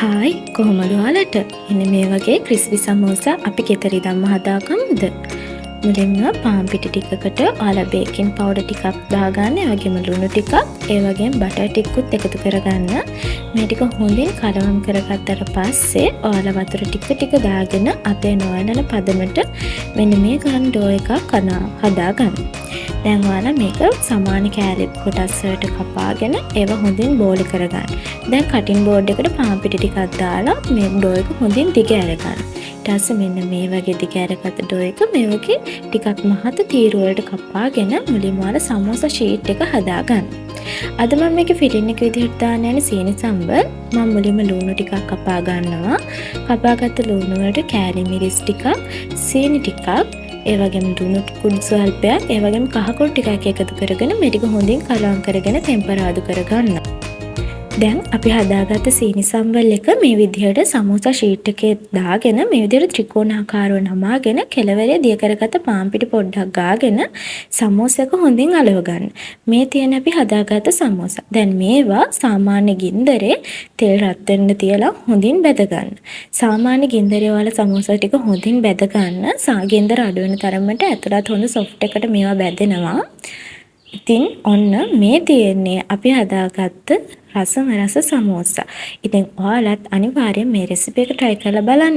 Hi කොහොමද ඔයාලට? එන්න මේ වගේ ක්‍රිස්පි සමෝසා අපි ගෙදර ඉදන්ම හදාගමුද? මුලින්ම පාන් පිටි ටිකකට ඔයාලා බේකින් පවුඩර් ටිකක් දාගන්න, ඒ වගේම ලුණු ටිකක්, ඒ වගේම බටර් ටිකකුත් එකතු කරගන්න. මේ ටික හොඳින් කලවම් කරගත්තට පස්සේ ඔයාලා වතුර ටික ටික දාගෙන අතේ නොයනන පදමට මෙන්න මේ ගන්න ඩෝ එකක් හදාගන්න. දැන් ඔයාලා මේක සමාන කෑලි කොටස් වලට කපාගෙන ඒව හොඳින් බෝලි කරගන්න. දැන් කටින් බෝඩ් එකට පාන් පිටි ටිකක් දාලා මේ ඩෝ එක හොඳින් දිග ඇරගන්න. ඊට පස්සේ මෙන්න මේ වගේ දිග ඇරගත්ත ඩෝ එක මේ වගේ ටිකක් මහත තීරු වලට කපාගෙන මුලින්ම ඔයාලා සමෝසා ෂීට් එක හදාගන්න. අද මම මේකේ ෆිලින් එක විදිහට දාන්න යන්නේ සීනි සම්බර්. මම මුලින්ම ලුණු ටිකක් කපා ගන්නවා. කපාගත්ත ලුණු වලට කෑලි මිරිස් ටිකක්, සීනි ටිකක්, ඒ වගේම ලුණු කුඩු ස්වල්පයක්, ඒ වගේම කහ කුඩු ටිකක් එකතු කරගෙන මේ ටික හොඳින් කලවම් කරගෙන ටෙම්පරාදු කරගන්න. දැන් අපි හදාගත්ත සීනි සම්බල් එක මේ විදිහට සමෝසා ෂීට් එකේ දාගෙන මේ විදිහට ත්‍රිකෝණාකාරව නමාගෙන කෙළවරේ දිය කරගත්ත පාන් පිටි පොඩ්ඩක් ගාගෙන සමෝසා එක හොඳින් අලව ගන්න. මේ තියෙන අපි හදාගත්ත සමෝසා. දැන් මේවා සාමාන්‍ය ගින්දරේ තෙල් රත් වෙන්න තියලා හොඳින් බැද ගන්න. සාමාන්‍ය ගින්දරේ වල සමෝසා ටික හොඳින් බැද ගන්න. ගින්දර අඩු වෙන තරමට ඇතුළත් හොඳ සොෆ්ට් එකට මේවා බැදෙනවා. ඉතින් ඔන්න මේ තියෙන්නේ අපි හදාගත්ත රස සමෝසා. ඉතින් ඔයාලත් අනිවාර්යෙන් මේ රෙසිපි එක try කරලා බලන්න.